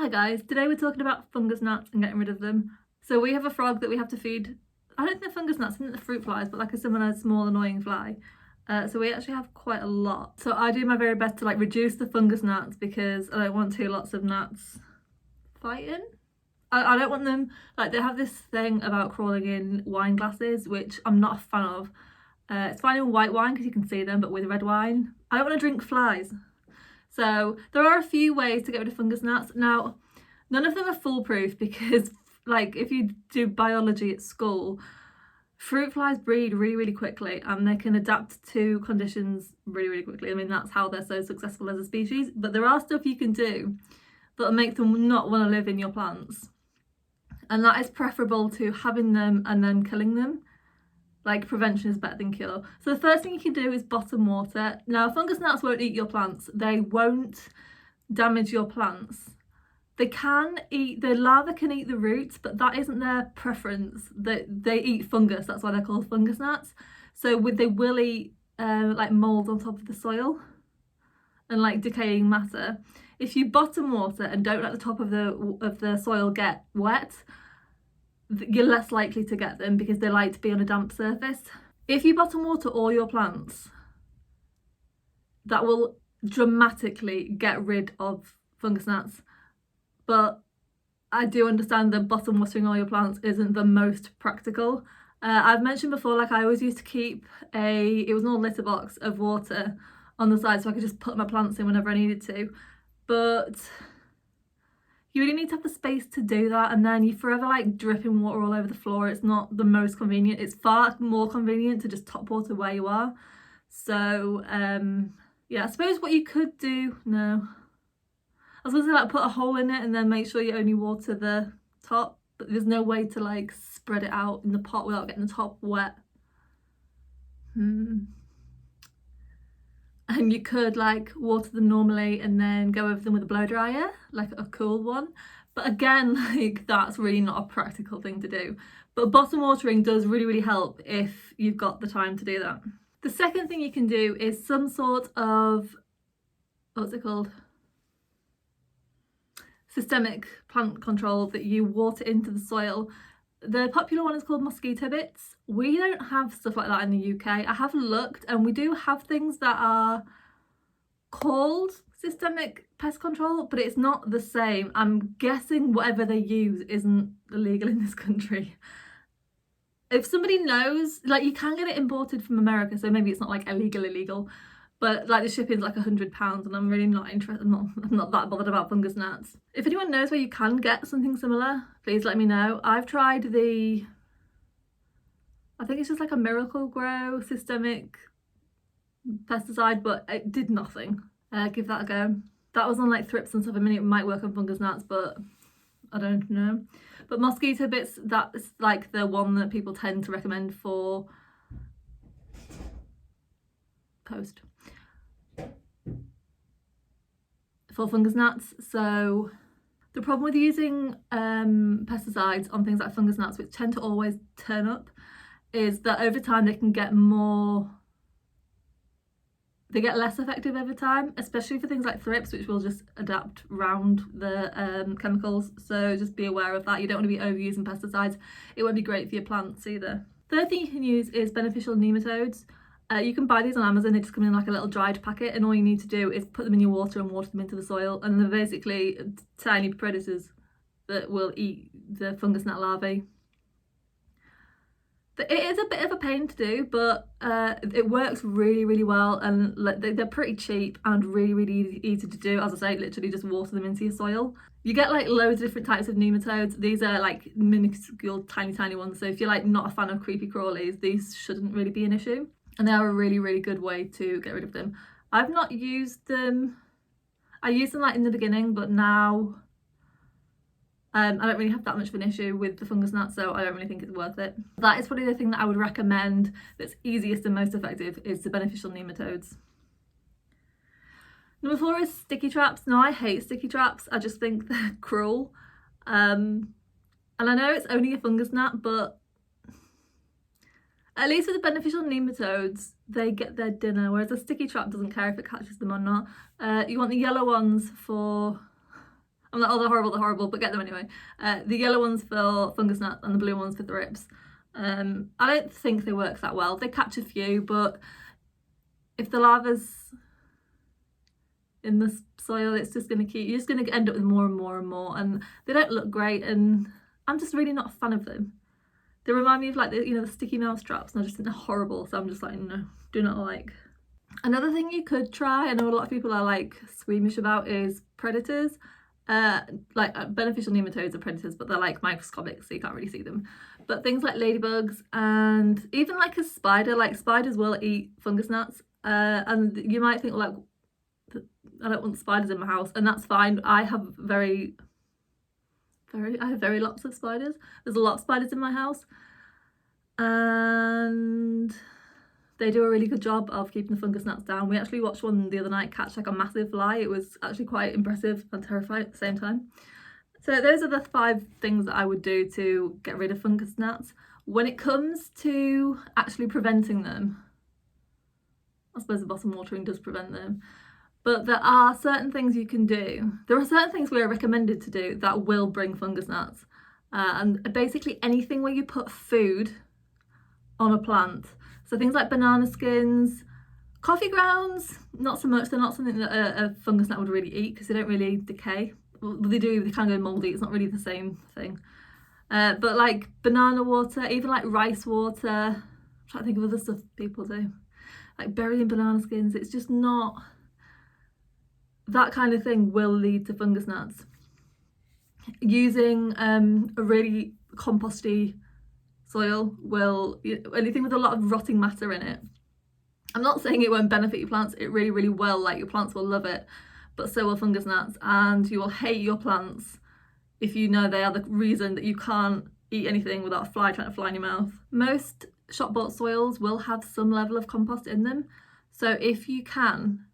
Hi guys, today we're talking about fungus gnats and getting rid of them. So we have a frog that we have to feed, I don't think they're fungus gnats, I think they're fruit flies, but like a similar small annoying fly. So we actually have quite a lot. So I do my very best to like reduce the fungus gnats because I don't want lots of gnats fighting. I don't want them, like they have this thing about crawling in wine glasses, which I'm not a fan of. It's fine in white wine because you can see them, but with red wine, I don't want to drink flies. So there are a few ways to get rid of fungus gnats. Now, none of them are foolproof because like if you do biology at school, fruit flies breed really quickly and they can adapt to conditions really quickly. I mean, that's how they're so successful as a species. But there are stuff you can do that'll make them not want to live in your plants. And that is preferable to having them and then killing them. Like prevention is better than cure. So the first thing you can do is bottom water. Now fungus gnats won't eat your plants. They won't damage your plants. They can eat, the larvae can eat the roots, but that isn't their preference. They eat fungus, that's why they're called fungus gnats. So they will eat like mould on top of the soil and like decaying matter. If you bottom water and don't let the top of the soil get wet, you're less likely to get them because they like to be on a damp surface. If you bottom water all your plants, that will dramatically get rid of fungus gnats. But I do understand that bottom watering all your plants isn't the most practical. I've mentioned before, like I always used to keep it was an old litter box of water on the side so I could just put my plants in whenever I needed to. But you really need to have the space to do that, and then you forever like dripping water all over the floor. It's not the most convenient. It's far more convenient to just top water where you are. So yeah, I suppose what you could do, no, I was gonna say like put a hole in it and then make sure you only water the top, but there's no way to like spread it out in the pot without getting the top wet. And you could like water them normally and then go over them with a blow dryer, like a cool one. But again, like that's really not a practical thing to do. But bottom watering does really help if you've got the time to do that. The second thing you can do is some sort of, what's it called? Systemic plant control that you water into the soil. The popular one is called Mosquito Bits. We don't have stuff like that in the UK. I have looked and we do have things that are called systemic pest control, but it's not the same. I'm guessing whatever they use isn't illegal in this country. If somebody knows, like you can get it imported from America, so maybe it's not like illegal, but like the shipping's like £100 and I'm really not interested, I'm not that bothered about fungus gnats. If anyone knows where you can get something similar, please let me know. I've tried I think it's just like a Miracle Grow systemic pesticide, but it did nothing. Give that a go. That was on like thrips and stuff. I mean, it might work on fungus gnats, but I don't know. But Mosquito Bits, that's like the one that people tend to recommend for fungus gnats. So the problem with using pesticides on things like fungus gnats, which tend to always turn up, is that over time they get less effective over time, especially for things like thrips, which will just adapt round the chemicals. So just be aware of that. You don't want to be overusing pesticides. It won't be great for your plants either. Third thing you can use is beneficial nematodes. You can buy these on Amazon. They just come in like a little dried packet, and all you need to do is put them in your water and water them into the soil, and they're basically tiny predators that will eat the fungus gnat larvae. It is a bit of a pain to do, but it works really well, and they're pretty cheap and really easy to do. As I say, literally just water them into your soil. You get like loads of different types of nematodes. These are like minuscule tiny ones, so if you're like not a fan of creepy crawlies, these shouldn't really be an issue. And they are a really good way to get rid of them. I've not used them. I used them like in the beginning, but now I don't really have that much of an issue with the fungus gnat, so I don't really think it's worth it. That is probably the thing that I would recommend that's easiest and most effective, is the beneficial nematodes. Number 4 is sticky traps. Now I hate sticky traps. I just think they're cruel. And I know it's only a fungus gnat, but at least with the beneficial nematodes, they get their dinner, whereas a sticky trap doesn't care if it catches them or not. You want the yellow ones for I'm like, oh, they're horrible, but get them anyway. The yellow ones for fungus gnats and the blue ones for thrips. I don't think they work that well. They catch a few, but if the larva's in the soil, it's just going to keep, you're just going to end up with more and more and more, and they don't look great, and I'm just really not a fan of them. They remind me of like the, you know, the sticky mouse traps, and I just think they're horrible, so I'm just like, no, do not like. Another thing you could try, I know a lot of people are like squeamish about, is predators. Like beneficial nematodes are predators, but they're like microscopic, so you can't really see them. But things like ladybugs and even like a spider, like spiders will eat fungus gnats. And you might think like, I don't want spiders in my house, and that's fine. I have very lots of spiders. There's a lot of spiders in my house, and they do a really good job of keeping the fungus gnats down. We actually watched one the other night catch like a massive fly. It was actually quite impressive and terrifying at the same time. So those are the 5 things that I would do to get rid of fungus gnats. When it comes to actually preventing them, I suppose the bottom watering does prevent them, but there are certain things you can do. There are certain things we are recommended to do that will bring fungus gnats. And basically anything where you put food on a plant. So things like banana skins, coffee grounds, not so much. They're not something that a fungus gnat would really eat because they don't really decay. Well, they do, they kind of go mouldy. It's not really the same thing. But like banana water, even like rice water. I'm trying to think of other stuff people do. Like burying banana skins. It's just not... That kind of thing will lead to fungus gnats. Using a really composty soil will, anything with a lot of rotting matter in it. I'm not saying it won't benefit your plants, it really, really will. Like, your plants will love it, but so will fungus gnats, and you will hate your plants if you know they are the reason that you can't eat anything without a fly trying to fly in your mouth. Most shop bought soils will have some level of compost in them, so if you can,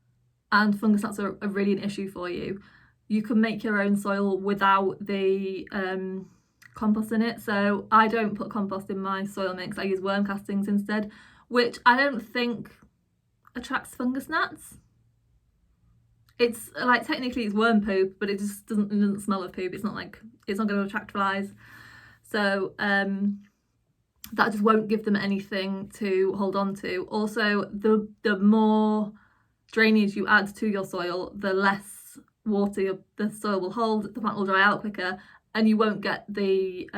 and fungus gnats are really an issue for you, you can make your own soil without the compost in it. So I don't put compost in my soil mix, I use worm castings instead, which I don't think attracts fungus gnats. It's like, technically it's worm poop, but it doesn't smell of poop. It's not going to attract flies. So that just won't give them anything to hold on to. Also, the more drainage you add to your soil, the less water the soil will hold, the plant will dry out quicker, and you won't get the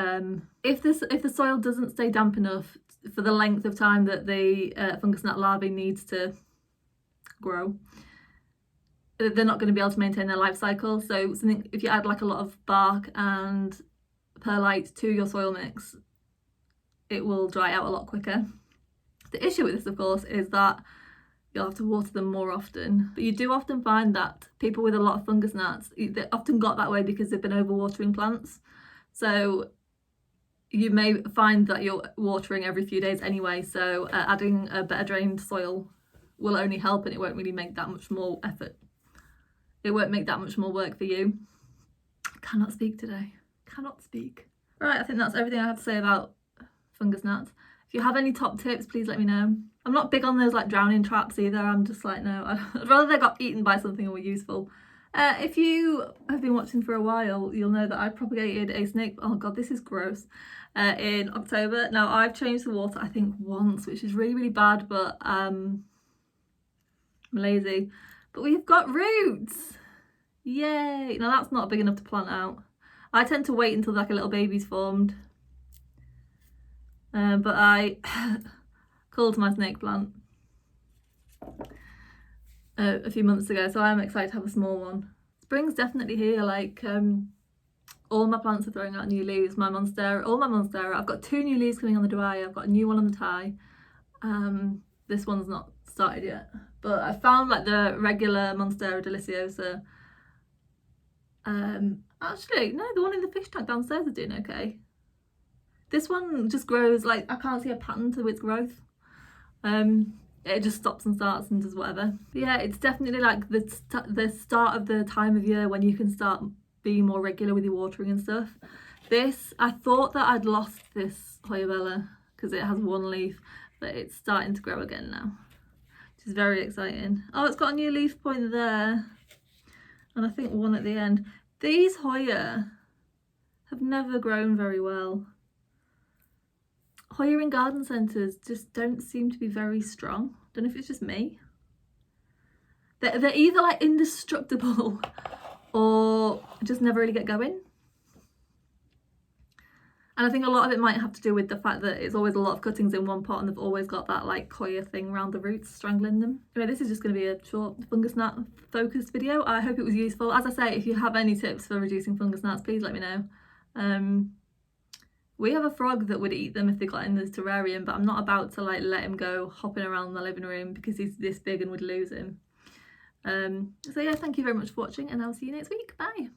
if the soil doesn't stay damp enough for the length of time that the fungus gnat larvae needs to grow, they're not going to be able to maintain their life cycle. So if you add like a lot of bark and perlite to your soil mix, it will dry out a lot quicker. The issue with this, of course, is that you'll have to water them more often. But you do often find that people with a lot of fungus gnats, they often got that way because they've been overwatering plants. So you may find that you're watering every few days anyway, so adding a better drained soil will only help, and it won't really make that much more effort. It won't make that much more work for you. Cannot speak today. Cannot speak. Right, I think that's everything I have to say about fungus gnats. If you have any top tips, please let me know. I'm not big on those like drowning traps either. I'm just like, no, I'd rather they got eaten by something or were useful. If you have been watching for a while, you'll know that I propagated a snake, oh god, this is gross, in October. Now, I've changed the water, I think once, which is really, really bad, but I'm lazy. But we've got roots. Yay. Now, that's not big enough to plant out. I tend to wait until like a little baby's formed. But I culled my snake plant a few months ago, so I'm excited to have a small one. Spring's definitely here. Like all my plants are throwing out new leaves. All my monstera. I've got 2 new leaves coming on the dry. I've got a new one on the tie. This one's not started yet, but I found like the regular Monstera deliciosa. Actually no, the one in the fish tank downstairs is doing okay. This one just grows, like, I can't see a pattern to its growth. It just stops and starts and does whatever. But yeah, it's definitely like the start of the time of year when you can start being more regular with your watering and stuff. This, I thought that I'd lost this Hoya Bella because it has 1 leaf, but it's starting to grow again now, which is very exciting. Oh, it's got a new leaf point there, and I think 1 at the end. These Hoya have never grown very well. Hoya in garden centres just don't seem to be very strong. Don't know if it's just me. They're either like indestructible or just never really get going. And I think a lot of it might have to do with the fact that it's always a lot of cuttings in one pot and they've always got that like Hoya thing around the roots strangling them. Anyway, this is just going to be a short fungus gnat focused video. I hope it was useful. As I say, if you have any tips for reducing fungus gnats, please let me know. We have a frog that would eat them if they got in this terrarium, but I'm not about to like let him go hopping around the living room because he's this big and would lose him. So yeah, thank you very much for watching and I'll see you next week. Bye.